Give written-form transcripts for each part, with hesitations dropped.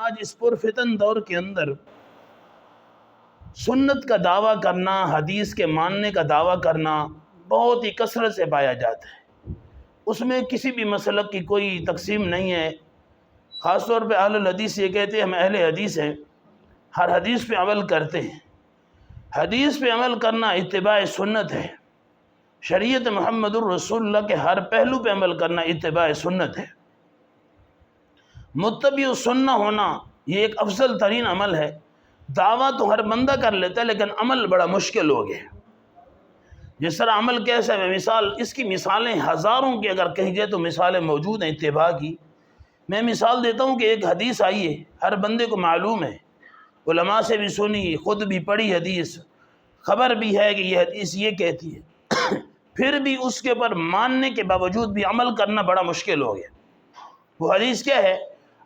آج اس پرفتن دور کے اندر سنت کا دعویٰ کرنا، حدیث کے ماننے کا دعویٰ کرنا بہت ہی کثرت سے پایا جاتا ہے۔ اس میں کسی بھی مسلک کی کوئی تقسیم نہیں ہے۔ خاص طور پہ اہل الحدیث یہ کہتے ہیں ہم اہل حدیث ہیں، ہر حدیث پہ عمل کرتے ہیں۔ حدیث پہ عمل کرنا اتباع سنت ہے۔ شریعت محمد الرسول اللہ کے ہر پہلو پہ عمل کرنا اتباع سنت ہے۔ متبع سنہ ہونا یہ ایک افضل ترین عمل ہے۔ دعویٰ تو ہر بندہ کر لیتا ہے لیکن عمل بڑا مشکل ہو گیا۔ جس طرح عمل کیسا ہے، اس کی مثالیں ہزاروں کی اگر کہی جائے تو مثالیں موجود ہیں اتباع کی۔ میں مثال دیتا ہوں کہ ایک حدیث آئی ہے، ہر بندے کو معلوم ہے، علماء سے بھی سنی، خود بھی پڑھی حدیث، خبر بھی ہے کہ یہ حدیث یہ کہتی ہے، پھر بھی اس کے اوپر ماننے کے باوجود بھی عمل کرنا بڑا مشکل ہو گیا۔ وہ حدیث کیا ہے؟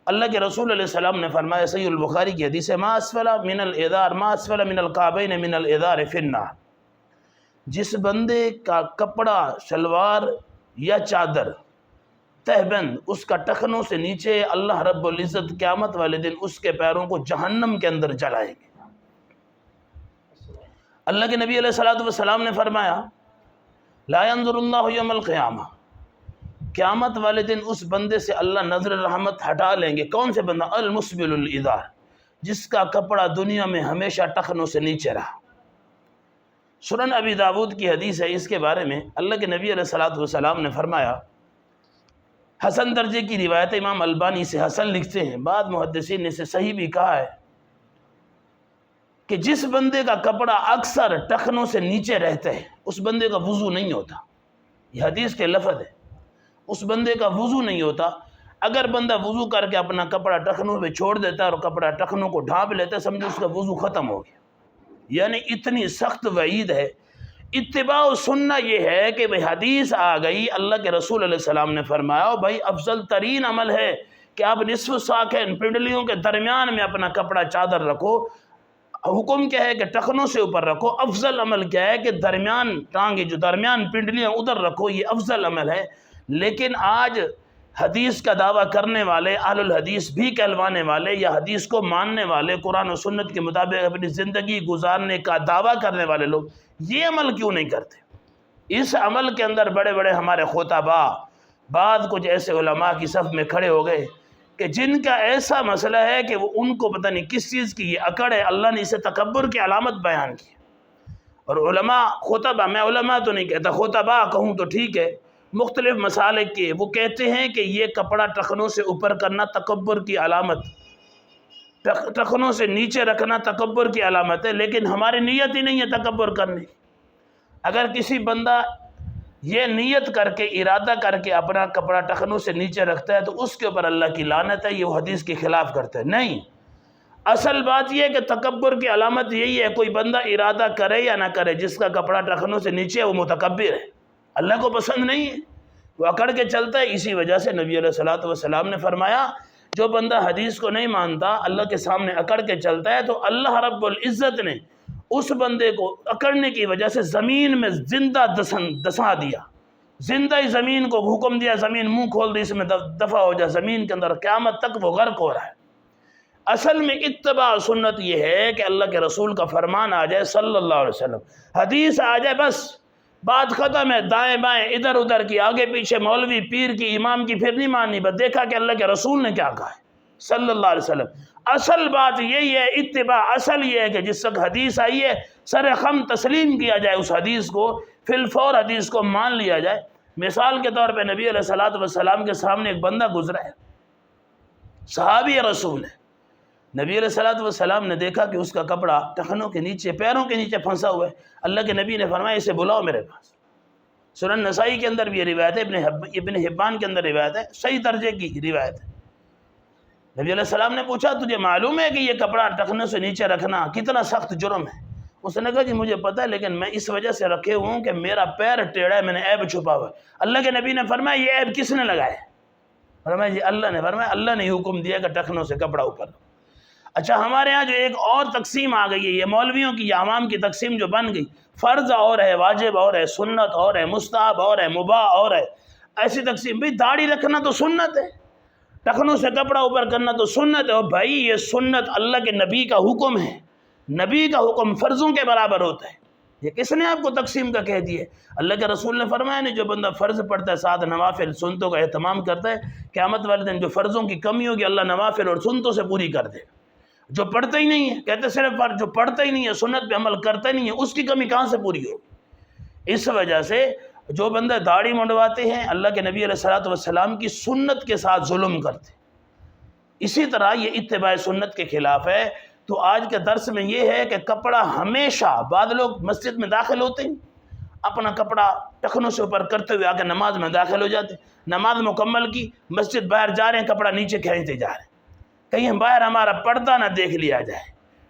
اللہ کے رسول علیہ السلام نے فرمایا، صحیح البخاری کی حدیث ہے، ما اسفل من الازار ما اسفل من الکعبین من الازار فی النار۔ جس بندے کا کپڑا، شلوار یا چادر، تہبند اس کا ٹخنوں سے نیچے، اللہ رب العزت قیامت والے دن اس کے پیروں کو جہنم کے اندر جلائیں گے۔ اللہ کے نبی علیہ السلام نے فرمایا، لا ينظر اللہ یوم القیامہ، قیامت والے دن اس بندے سے اللہ نظر رحمت ہٹا لیں گے۔ کون سے بندہ؟ المسبل الازار، جس کا کپڑا دنیا میں ہمیشہ ٹخنوں سے نیچے رہا۔ سنن ابی داود کی حدیث ہے، اس کے بارے میں اللہ کے نبی علیہ السلام نے فرمایا، حسن درجے کی روایت، امام البانی سے حسن لکھتے ہیں، بعض محدثین نے اسے صحیح بھی کہا ہے، کہ جس بندے کا کپڑا اکثر ٹخنوں سے نیچے رہتا ہے اس بندے کا وضو نہیں ہوتا۔ یہ حدیث کے لفظ ہے، اس بندے کا وضو نہیں ہوتا۔ اگر بندہ وضو کر کے اپنا کپڑا ٹخنوں پہ چھوڑ دیتا ہے اور کپڑا ٹخنوں کو ڈھانپ لیتا ہے، سمجھو اس کا وضو ختم ہو گیا۔ یعنی اتنی سخت وعید ہے۔ اتباع سنہ یہ ہے کہ بھئی حدیث آ گئی، اللہ کے رسول علیہ السلام نے فرمایا، بھائی افضل ترین عمل ہے کہ آپ نصف ساقین پنڈلیوں کے درمیان میں اپنا کپڑا چادر رکھو۔ حکم کیا ہے کہ ٹخنوں سے اوپر رکھو۔ افضل عمل کیا ہے کہ درمیان ٹانگیں جو درمیان پنڈلیاں ادھر رکھو، یہ افضل عمل ہے۔ لیکن آج حدیث کا دعویٰ کرنے والے، اہل الحدیث بھی کہلوانے والے یا حدیث کو ماننے والے، قرآن و سنت کے مطابق اپنی زندگی گزارنے کا دعویٰ کرنے والے لوگ یہ عمل کیوں نہیں کرتے؟ اس عمل کے اندر بڑے بڑے ہمارے خطباء، بعض کچھ ایسے علماء کی صف میں کھڑے ہو گئے کہ جن کا ایسا مسئلہ ہے کہ وہ ان کو پتہ نہیں کس چیز کی یہ اکڑ ہے، اللہ نے اسے تکبر کی علامت بیان کی۔ اور علماء، خطباء، میں علماء تو نہیں کہتا، خطباء کہوں تو ٹھیک ہے، مختلف مسالک کے، وہ کہتے ہیں کہ یہ کپڑا ٹخنوں سے اوپر کرنا تکبر کی علامت، ٹخنوں سے نیچے رکھنا تکبر کی علامت ہے، لیکن ہماری نیت ہی نہیں ہے تکبر کرنے کی۔ اگر کسی بندہ یہ نیت کر کے، ارادہ کر کے اپنا کپڑا ٹخنوں سے نیچے رکھتا ہے تو اس کے اوپر اللہ کی لعنت ہے، یہ وہ حدیث کے خلاف کرتا ہے۔ نہیں، اصل بات یہ ہے کہ تکبر کی علامت یہی ہے، کوئی بندہ ارادہ کرے یا نہ کرے، جس کا کپڑا ٹخنوں سے نیچے ہے وہ متکبر ہے، اللہ کو پسند نہیں ہے، وہ اکڑ کے چلتا ہے۔ اسی وجہ سے نبی علیہ السلام نے فرمایا، جو بندہ حدیث کو نہیں مانتا، اللہ کے سامنے اکڑ کے چلتا ہے، تو اللہ رب العزت نے اس بندے کو اکڑنے کی وجہ سے زمین میں زندہ دسا دیا، زندہ ہی زمین کو حکم دیا، زمین منہ کھول دی، اس میں دفع ہو جا، زمین کے اندر قیامت تک وہ غرق ہو رہا ہے۔ اصل میں اتباع سنت یہ ہے کہ اللہ کے رسول کا فرمان آ جائے صلی اللہ علیہ وسلم، حدیث آ جائے، بس بات ختم ہے۔ دائیں بائیں ادھر ادھر کی، آگے پیچھے، مولوی پیر کی، امام کی پھر نہیں ماننی، بس دیکھا کہ اللہ کے رسول نے کیا کہا ہے صلی اللہ علیہ وسلم۔ اصل بات یہی ہے، اتباع اصل یہ ہے کہ جس وقت حدیث آئی ہے سر خم تسلیم کیا جائے، اس حدیث کو فی الفور حدیث کو مان لیا جائے۔ مثال کے طور پہ نبی علیہ السلام کے سامنے ایک بندہ گزرا ہے، صحابی رسول ہے، نبی علیہ السلام نے دیکھا کہ اس کا کپڑا ٹخنوں کے نیچے، پیروں کے نیچے پھنسا ہوا ہے۔ اللہ کے نبی نے فرمایا، اسے بلاؤ میرے پاس۔ سنن نسائی کے اندر بھی یہ روایت ہے، ابن حبان کے اندر روایت ہے، صحیح درجے کی روایت ہے۔ نبی علیہ السلام نے پوچھا، تجھے معلوم ہے کہ یہ کپڑا ٹخنوں سے نیچے رکھنا کتنا سخت جرم ہے؟ اس نے کہا، جی مجھے پتہ ہے، لیکن میں اس وجہ سے رکھے ہوں کہ میرا پیر ٹیڑھا ہے، میں نے عیب چھپا ہوا ہے۔ اللہ کے نبی نے فرمایا، یہ عیب کس نے لگایا؟ فرمایا جی اللہ نے۔ فرمایا اللہ نے حکم دیا کہ ٹخنوں سے کپڑا اوپر۔ اچھا، ہمارے ہاں جو ایک اور تقسیم آ گئی ہے، یہ مولویوں کی یا عوام کی تقسیم جو بن گئی، فرض اور ہے، واجب اور ہے، سنت اور ہے، مستحب اور ہے، مباح اور ہے، ایسی تقسیم۔ بھئی داڑھی رکھنا تو سنت ہے، ٹخنوں سے کپڑا اوپر کرنا تو سنت ہے. بھائی یہ سنت اللہ کے نبی کا حکم ہے. نبی کا حکم فرضوں کے برابر ہوتا ہے. یہ کس نے آپ کو تقسیم کا کہہ دیا؟ اللہ کے رسول نے فرمایا نہیں، جو بندہ فرض پڑھتا ہے ساتھ نوافل سنتوں کا اہتمام کرتا ہے، قیامت والے دن جو فرضوں کی کمی ہوگی اللہ نوافل اور سنتوں سے پوری کر دے. جو پڑھتا ہی نہیں ہے، کہتے صرف جو پڑھتا ہی نہیں ہے، سنت پہ عمل کرتا ہی نہیں ہے، اس کی کمی کہاں سے پوری ہو؟ اس وجہ سے جو بندہ داڑھی منڈواتے ہیں اللہ کے نبی علیہ الصلوۃ والسلام کی سنت کے ساتھ ظلم کرتے. اسی طرح یہ اتباع سنت کے خلاف ہے. تو آج کے درس میں یہ ہے کہ کپڑا ہمیشہ، بعض لوگ مسجد میں داخل ہوتے ہیں اپنا کپڑا ٹخنوں سے اوپر کرتے ہوئے آگے نماز میں داخل ہو جاتے ہیں. نماز مکمل کی، مسجد باہر جا رہے ہیں کپڑا نیچے کھینچتے جا رہے ہیں، کہیں باہر ہمارا پردہ نہ دیکھ لیا جائے.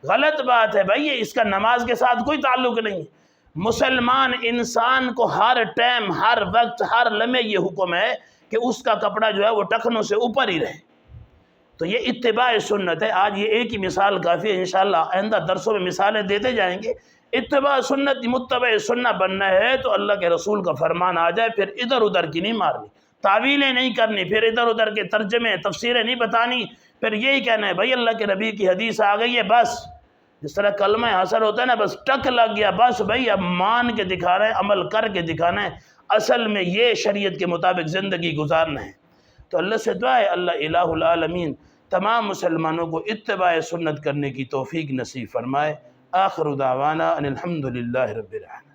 غلط بات ہے بھائی، اس کا نماز کے ساتھ کوئی تعلق نہیں ہے. مسلمان انسان کو ہر ٹائم، ہر وقت، ہر لمحے یہ حکم ہے کہ اس کا کپڑا جو ہے وہ ٹخنوں سے اوپر ہی رہے. تو یہ اتباع سنت ہے. آج یہ ایک ہی مثال کافی ہے، انشاءاللہ آئندہ درسوں میں مثالیں دیتے جائیں گے. اتباع سنت، متبع سنت بننا ہے تو اللہ کے رسول کا فرمان آ جائے، پھر ادھر ادھر کی نہیں مارنی، تعویلیں نہیں کرنی، پھر ادھر ادھر کے ترجمے تفسیریں نہیں بتانی، پھر یہی کہنا ہے بھائی اللہ کے نبی کی حدیث آ گئی ہے بس. جس طرح کلمہ حاصل ہوتا ہے نا، بس ٹک لگ گیا، بس بھائی اب مان کے دکھانا ہے، عمل کر کے دکھانا ہے. اصل میں یہ شریعت کے مطابق زندگی گزارنا ہے. تو اللہ سے دعا ہے اللہ الہ العالمین تمام مسلمانوں کو اتباع سنت کرنے کی توفیق نصیب فرمائے. آخر دعوانا ان الحمد للہ رب العالمین.